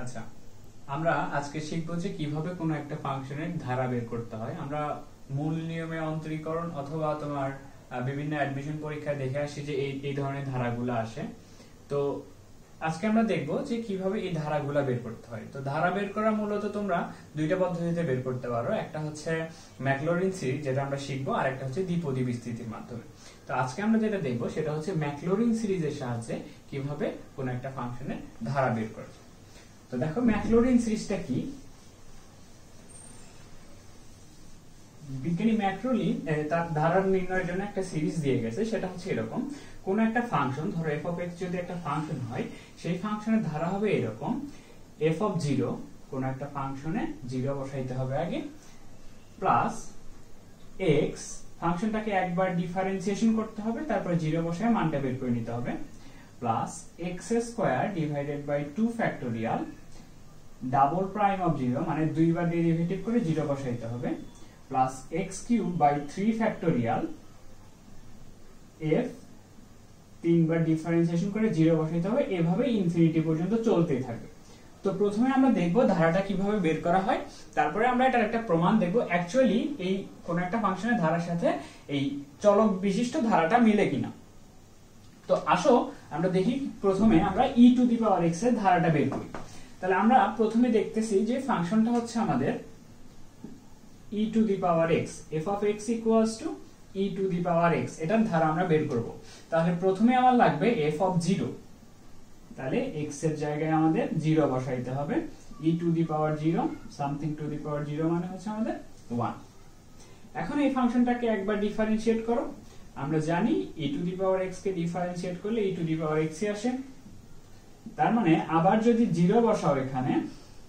আচ্ছা, আমরা আজকে শিখবো যে কিভাবে কোনো একটা ফাংশনের ধারা বের করতে হয়। আমরা মূল নিয়মে অন্তরীকরণ অথবা তোমার বিভিন্ন অ্যাডমিশন পরীক্ষায় দেখে আসি যে এই ধরনের ধারাগুলো আসে। তো আজকে আমরা দেখব যে কিভাবে এই ধারাগুলো বের করতে হয়। তো ধারা বের করা মূলত তোমরা দুইটা পদ্ধতিতে বের করতে পারো। একটা হচ্ছে ম্যাকলরিন সিরিজ, যেটা আমরা শিখবো, আর একটা হচ্ছে দ্বিপদী বিস্তৃতির মাধ্যমে। তো আজকে আমরা যেটা দেখবো সেটা হচ্ছে ম্যাকলরিন সিরিজের সাহায্যে কিভাবে কোনো একটা ফাংশনের ধারা বের করা যায়। তো দেখো ম্যাকলরিন সিরিজটা কি। বিজ্ঞানী ম্যাকলরিন তার ধারা নির্ণয়ের জন্য একটা সিরিজ দিয়ে গেছে। সেটা হচ্ছে এরকম: কোন একটা ফাংশন, ধরো f of x যদি একটা ফাংশন হয়, সেই ফাংশনের ধারা হবে এরকম: f of 0, কোন একটা ফাংশনে 0 বসাইতে হবে আগে, প্লাস x, ফাংশনটাকে একবার ডিফারেন্সিয়েশন করতে হবে, তারপর 0 বসায় মানটা বের করে নিতে হবে, plus x square divided by 2 factorial double prime of 0, মানে দুইবার ডেরিভেটিভ করে 0 বসাইতে হবে, plus x cube by 3 factorial f, তিনবার ডিফারেন্সিয়েশন করে 0 বসাইতে হবে। এভাবে ইনফিনিটি পর্যন্ত চলতেই থাকবে। তো প্রথমে আমরা দেখব ধারাটা কিভাবে বের করা হয়, তারপরে আমরা এটার একটা প্রমাণ দেখব অ্যাকচুয়ালি এই কোন একটা ফাংশনের ধারার সাথে এই চলক বিশিষ্ট ধারাটা মিলে কিনা। তো আসো আমরা দেখি, প্রথমে আমরা e to the power x এর ধারাটা বের করি। তাহলে আমরা প্রথমে দেখতেছি যে ফাংশনটা হচ্ছে আমাদের e to the power x, f of x equals to e to the power x, এটার ধারা আমরা বের করব। তাহলে প্রথমে আমার লাগবে f of 0, তাহলে x এর জায়গায় আমাদের 0 বসাইতে হবে। e to the power 0 something to the power 0 মানে হচ্ছে আমাদের 1। এখন এই ফাংশনটাকে একবার ডিফারেন্সিয়েট করো। আমরা জানি e to the power x কে ডিফারেন্সিয়েট করলে e to the power x ই আসে। তার মানে আবার যদি 0 বসাও,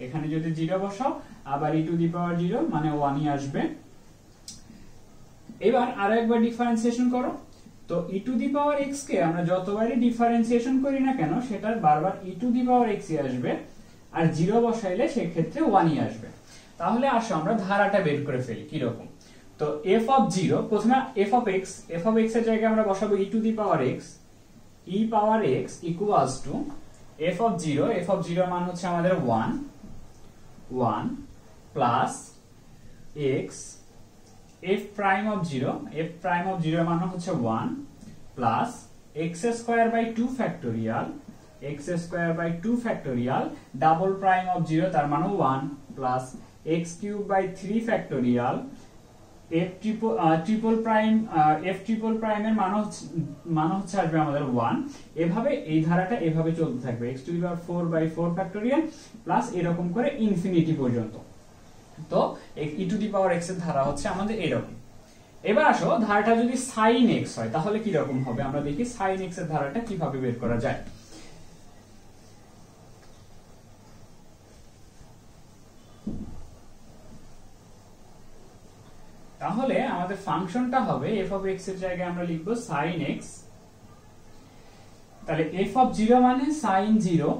এখানে যদি 0 বসাও, আবার e টু দি পাওয়ার 0 মানে 1 ই আসবে। এবার আরো একবার ডিফারেন্সিয়েশন করো। তো e to the power x কে আমরা যতবারই ডিফারেন্সিয়েশন করি না কেন, সেটার বারবার e to the power x ই আসবে, আর 0 বসাইলে সেই ক্ষেত্রে 1 ই আসবে। তাহলে আসো আমরা ধারাটা বের করে ফেলি কি রকম। তো f of 0, প্রথমে f of x এর জায়গায় আমরা বসাবো e to the power x, e power x equals to f of 0 মান হচ্ছে আমাদের 1 plus x, f prime of 0 এর মান হচ্ছে 1 plus x square by 2 factorial double prime of 0 তার মান 1 plus x cube by 3 factorial f triple prime এর মান হচ্ছে আসবে আমাদের 1। এভাবে এই ধারাটা এভাবে চলতে থাকবে, x to the power 4 by 4 factorial plus এরকম করে ইনফিনিটি পর্যন্ত। তো e to the power x এর ধারা হচ্ছে আমাদের এরকম। এবার আসো ধারাটা যদি sin x হয় তাহলে কি রকম হবে, আমরা দেখি sin x এর ধারাটা কিভাবে বের করা যায়। তাহলে আমাদের ফাংশনটা হবে f of x এর জায়গায় আমরা লিখব sin x। তাহলে f of 0 মানে sin 0,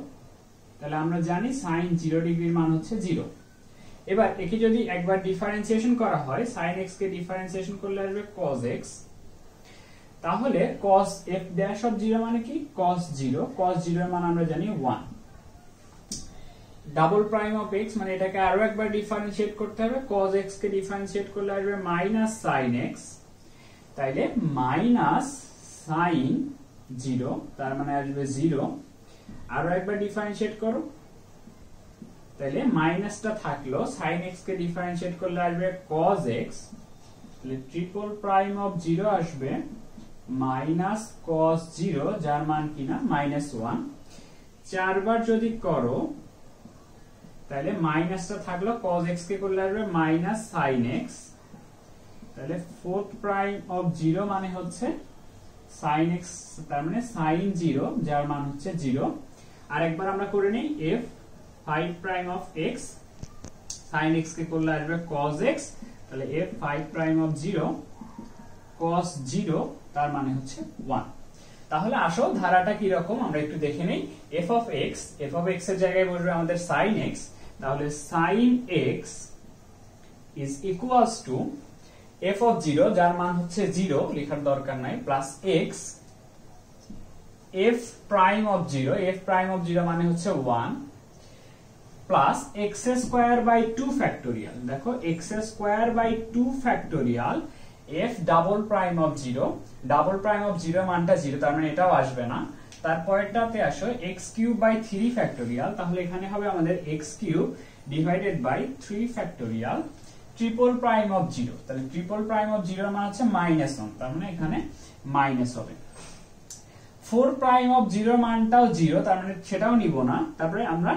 তাহলে আমরা জানি sin 0 ডিগ্রির মান হচ্ছে 0। এবার একে যদি একবার ডিফারেন্সিয়েশন করা হয়, sin x কে ডিফারেন্সিয়েশন করলে আসবে cos x। তাহলে cos f dash of 0 মানে কি, cos 0 এর মান আমরা জানি 1। ডাবল প্রাইম অফ x মানে এটাকে আরো একবার ডিফারেন্সিয়েট করতে হবে, cos x কে ডিফারেন্সিয়েট করলে আসবে মাইনাস sin x। তাইলে মাইনাস sin 0 তার মানে আসবে 0। আরো একবার ডিফারেন্সিয়েট করো, তাহলে মাইনাসটা থাকলো, sin x কে ডিফারেন্সিয়েট করলে আসবে cos x, তাহলে ট্রিপল প্রাইম অফ 0 আসবে মাইনাস cos 0 যার মান কিনা -1। চারবার যদি করো তাহলে মাইনাসটা থাকলো, cos x কে করলে আসবে মাইনাস sin x, তাহলে ফোর্থ প্রাইম অফ 0 মানে হচ্ছে sin x, তার মানে sin 0 যার মান হচ্ছে 0। আরেকবার আমরা করে নেই f 5 prime of x, sin x কে করলে আসবে cos x, তাহলে f 5 প্রাইম অফ 0 cos 0 তার মানে হচ্ছে 1। তাহলে আসো ধারাটা কি রকম আমরা একটু দেখে নেই। f of x এর জায়গায় বসবে আমাদের sin x, তাহলে sin x is equals to f of 0 যার মান হচ্ছে 0, লেখার দরকার নাই, plus x f prime of 0 মানে হচ্ছে 1 plus x square by 2 factorial. দেখো x square by 2 factorial F double prime of 0, double prime of 0 মানটা 0, তার মানে এটাও আসবে না। তারপরেরটাতে আসো এক্স কিউব বাই 3 ফ্যাক্টোরিয়াল, তাহলে এখানে হবে আমাদের x cube divided by 3 factorial triple prime of 0, তাহলে ট্রিপল প্রাইম অফ 0 মানে হচ্ছে -1, তার মানে এখানে মাইনাস হবে। 4 প্রাইম অফ 0 মানটাও 0, তার মানে সেটাও নিব না। তারপরে আমরা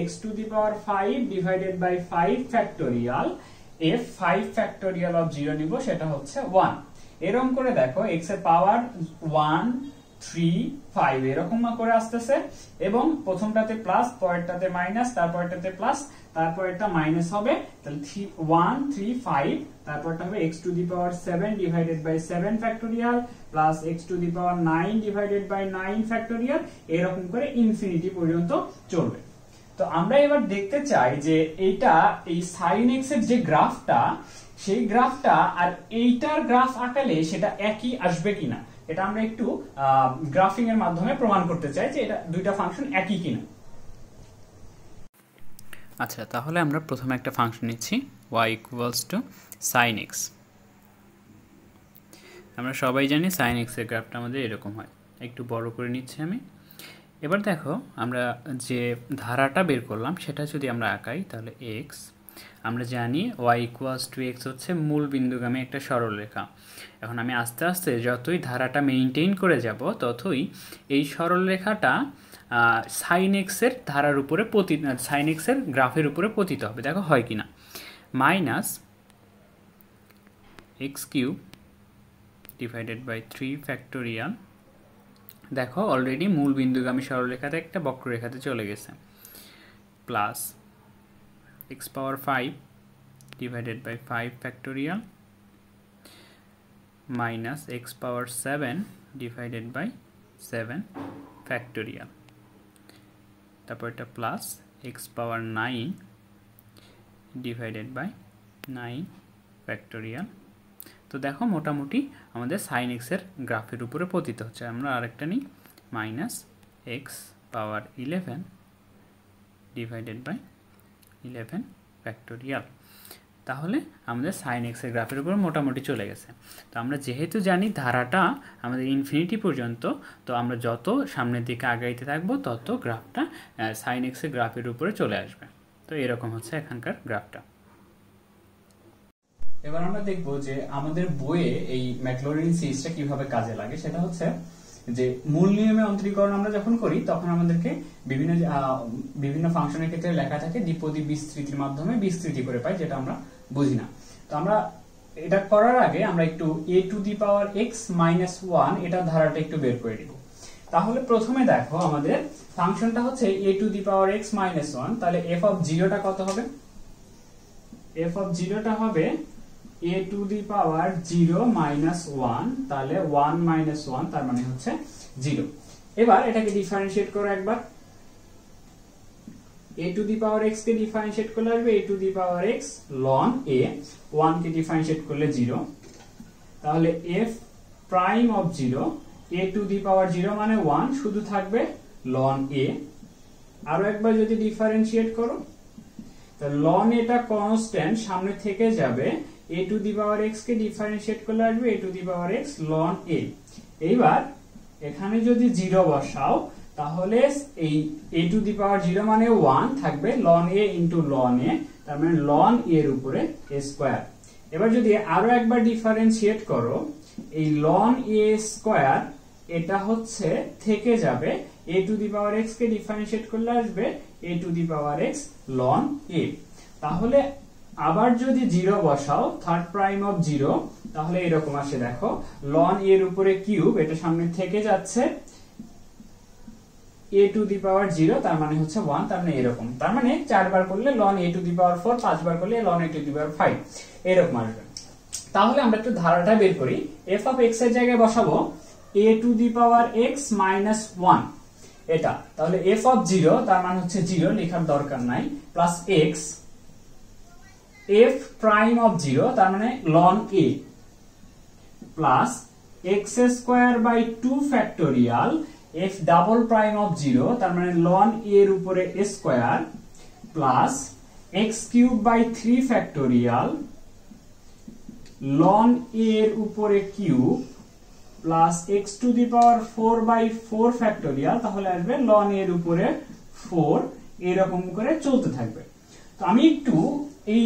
x to the power 5 divided by 5 factorial f 5 factorial of 0 নিব, সেটা হচ্ছে 1। এরকম করে দেখো x এর পাওয়ার 1 3 5 এরকম করে আসতেছে, এবং প্রথমটাতে প্লাস, পরেরটাতে মাইনাস, তারপরেরটাতে প্লাস, তারপরেরটা মাইনাস হবে। তাহলে 1 3 5, তারপরটা হবে x to the power 7 divided by 7 factorial plus x to the power 9 divided by 9 factorial, এরকম করে ইনফিনিটি পর্যন্ত চলবে। তো আমরা এবার দেখতে চাই যে এইটা, এই sin x এর যে গ্রাফটা, সেই গ্রাফটা আর এইটার গ্রাফ আঁকালে সেটা একই আসবে কিনা, এটা আমরা একটু গ্রাফিং এর মাধ্যমে প্রমাণ করতে চাই যে এটা দুইটা ফাংশন একই কিনা। আচ্ছা, তাহলে আমরা প্রথমে একটা ফাংশন নিচ্ছি y equals to sin x। আমরা সবাই জানি sin x এর গ্রাফটা আমাদের এরকম হয়। একটু বড় করে নিচ্ছি আমি। এবার দেখো আমরা যে ধারাটা বের করলাম সেটা যদি আমরা আঁকাই, তাহলে x, আমরা জানি y ইকুয়ালস টু x হচ্ছে মূল বিন্দুগামী একটা সরলরেখা। এখন আমি আস্তে আস্তে যতই ধারাটা মেইনটেইন করে যাব, ততই এই সরলরেখাটা sin x এর ধারার উপরে sin x এর গ্রাফের উপরে পতিত হবে। দেখো হয় কিনা, minus x cube divided by 3 factorial, দেখো অলরেডি মূল বিন্দুগামী সরলরেখাতে একটা বক্ররেখাতে চলে গেছে, plus x power 5 divided by 5 factorial minus x power 7 divided by 7 factorial, তারপর এটা plus x power 9 divided by 9 factorial. তো দেখো মোটামুটি আমাদের sin x এর গ্রাফের উপরে পতিত হচ্ছে। আমরা আরেকটা নিই, minus x power 11 divided by 11 factorial. তাহলে আমাদের sin x এর গ্রাফের উপরে মোটামুটি চলে গেছে। তো আমরা যেহেতু জানি ধারাটা আমাদের ইনফিনিটি পর্যন্ত, তো আমরা যত সামনের দিকে আগাইতে থাকবো তত গ্রাফটা sin x এর গ্রাফের উপরে চলে আসবে। তো এরকম হচ্ছে এখানকার গ্রাফটা। এবার আমরা দেখব যে আমাদের বইয়ে এই ম্যাকলরিন সিরিজটা কিভাবে কাজে লাগে। সেটা হচ্ছে যে মূল নিয়মে অন্তরীকরণ আমরা যখন করি তখন আমাদেরকে বিভিন্ন ফাংশনের ক্ষেত্রে লেখা থাকে দ্বিপদী বিস্তৃতির মাধ্যমে বিস্তৃতি করে পাই, যেটা আমরা বুঝি না। তো আমরা এটা করার আগে আমরা একটু a to the power x minus 1 এটা ধারাটা একটু বের করে দিব। তাহলে প্রথমে দেখো আমাদের ফাংশনটা হচ্ছে a to the power x minus 1, তাহলে f অফ 0 টা কত হবে? f অফ 0 টা হবে a to the power 0 minus 1, তাহলে 1 মাইনাস 1 তার মানে হচ্ছে 0। এবার এটাকে ডিফারেন্সিয়েট করো একবার। a to the power x কে ডিফারেন্সিয়েট করলে আসবে a to the power x ln a, 1 কে ডিফারেন্সিয়েট করলে 0, তাহলে f prime of 0, a to the power 0 মানে 1, শুধু থাকবে ln a। আরো একবার যদি ডিফারেন্সিয়েট করো, তাহলে ln এটা কনস্ট্যান্ট সামনে থেকে যাবে, a to the power x কে ডিফারেন্সিয়েট করলে আসবে a to the power x ln a। এইবার এখানে যদি 0 বসাও তাহলে এই a টু দি পাওয়ার 0 মানে 1 থাকবে ln a into ln a, তার মানে ln a এর উপরে a স্কয়ার। এবার যদি আরো একবার ডিফারেন্সিয়েট করো, এই ln a স্কয়ার এটা হচ্ছে থেকে যাবে, a to the power x কে ডিফারেন্সিয়েট করলে আসবে a to the power x ln a। তাহলে আবার যদি 0 বসাও, থার্ড প্রাইম অফ 0, তাহলে এরকম আসে, দেখো ln a এর উপরে কিউব, এটা সামনে থেকে যাচ্ছে a টু দি পাওয়ার 0, তার মানে হচ্ছে 1, তার মানে এরকম। তার মানে 4 বার করলে ln a to the power 4, 5 বার করলে ln a to the power 5, এরকম আসবে। তাহলে আমরা একটু ধারাটা বের করি। f অফ x এর জায়গায় বসাবো a to the power x minus 1 এটা, তাহলে f অফ 0 তার মানে হচ্ছে 0, লেখার দরকার নাই, plus x f prime of 0 তার মানে ln a plus x square by 2 factorial f double prime of 0 তার মানে ln a এর উপরে a square plus x cube by 3 factorial লন এ এর উপরে cube plus x to the power 4 by 4 factorial, তাহলে আসবে লন এর উপরে 4, এরকম করে চলতে থাকবে। তো আমি একটু এই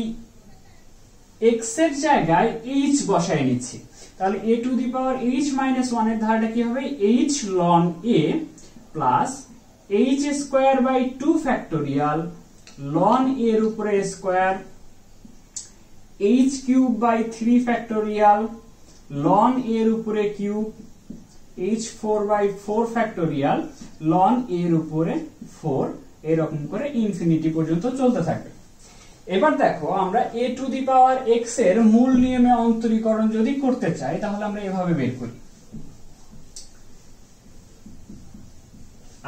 x এর জায়গায় h বসায় নিচ্ছি, তাহলে a to the power h minus 1 এর ধারাটা কি হবে, h ln a plus h square by 2 factorial ln a এর উপরে square h cube by 3 factorial ln a এর উপরে cube h 4 by 4 factorial ln a এর উপরে 4, এরকম করে ইনফিনিটি পর্যন্ত চলতে থাকবে। এবার দেখো আমরা a to the power x এর মূল নিয়মে অন্তরীকরণ যদি করতে চাই তাহলে আমরা এভাবে বের করি।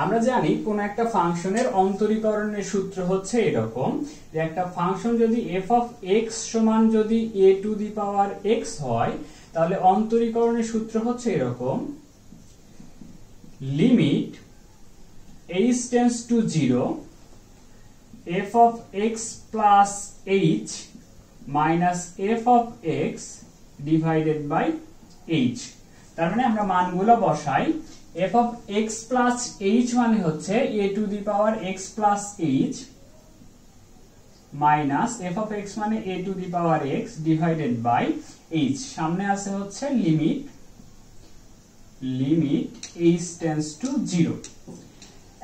আমরা জানি কোন একটা ফাংশনের অন্তরীকরণের সূত্র হচ্ছে এরকম যে একটা ফাংশন যদি f অফ x সমান যদি a to the power x হয় তাহলে অন্তরীকরণের সূত্র হচ্ছে এরকম, limit h tends to 0 f of x plus h minus f of x divided by h। তার মানে আমরা মানগুলো বসাই, f of x plus h মানে হচ্ছে a to the power x plus h minus f of x মানে a to the power x divided by h, সামনে আছে হচ্ছে লিমিট h tends to 0।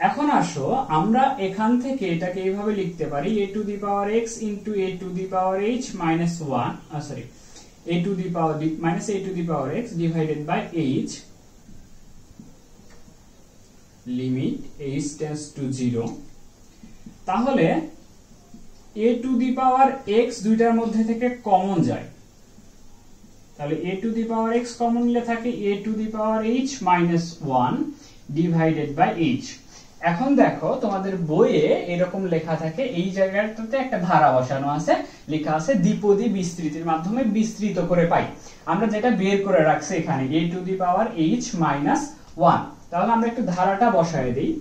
এখন আসো আমরা এখান থেকে এটাকে এইভাবে লিখতে পারি a to the power x into a to the power h minus 1 sorry a to the power minus a to the power x divided by h, limit h tends to 0। তাহলে a to the power x দুইটার মধ্যে থেকে common যায়, তাহলে a to the power x common নিলে থাকে a to the power h minus 1 divided by h। এখন দেখো তোমাদের বইয়ে এরকম লেখা থাকে, এই জায়গাটাতে একটা ধারা বসানো আছে, লেখা আছে দ্বিপদী বিস্তৃতির মাধ্যমে বিস্তৃত করে পাই। আমরা যেটা বের করে রাখছি এখানে a to the power h minus 1, তাহলে আমরা একটু ধারাটা বসায় দেই।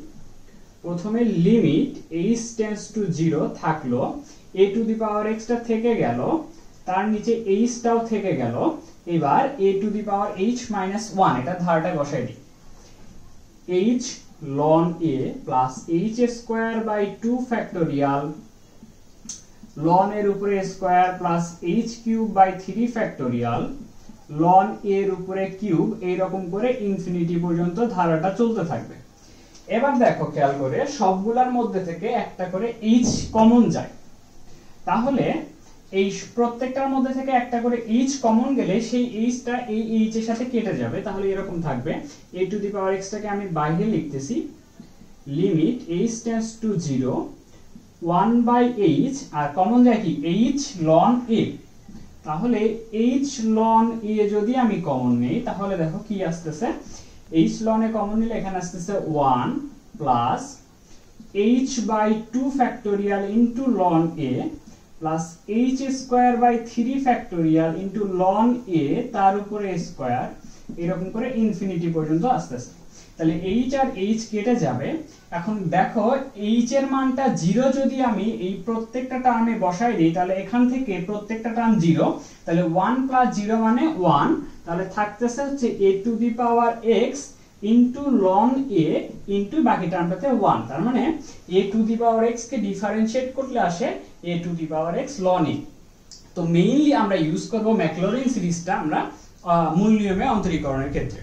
প্রথমে লিমিট h টেন্ডস টু 0 থাকলো, a to the power x টা থেকে গেল, তার নিচে h টাও থেকে গেল, এবার a to the power h minus 1 এটা ধারাটা বসায় দিই, h ln a plus h square by 2 factorial ln এর উপরে square plus h cube by 3 factorial ln a এর উপরে কিউব, এইরকম করে ইনফিনিটি পর্যন্ত ধারাটা চলতে থাকবে। এবার দেখো খেয়াল করে সবগুলোর মধ্যে থেকে একটা করে h কমন যায়, তাহলে এই প্রত্যেকটার মধ্যে থেকে একটা করে h কমন গেলে সেই h টা এই h এর সাথে কেটে যাবে, তাহলে এরকম থাকবে a to the power x টাকে আমি বাইরে লিখতেছি, limit h tends to 0 1 by h, আর কমন যায় কি h ln a, তাহলে h ln a যদি আমি কমন নেই তাহলে দেখো কি আসতেছে, h ln a কমন নিলে এখানে আসতেছে 1 plus h by 2 factorial into ln a plus h square by 3 factorial into ln a তার উপরে স্কয়ার, এরকম করে ইনফিনিটি পর্যন্ত আসতেছে। তাহলে h আর h কেটে যাবে। এখন দেখো h এর মানটা 0 যদি আমি এই প্রত্যেকটা টার্মে বসাই দিই তাহলে এখান থেকে প্রত্যেকটা টার্ম 0, তাহলে 1 প্লাস 0 মানে 1, তাহলে থাকতেছে হচ্ছে a to the power x into ln a into বাকি টার্মটাতে 1, তার মানে a to the power x K differentiate করলে আসে a to the power x ln a। তো মেইনলি আমরা ইউজ করব ম্যাকলরিন সিরিজটা আমরা মূল নিয়মে অন্তরীকরণের ক্ষেত্রে।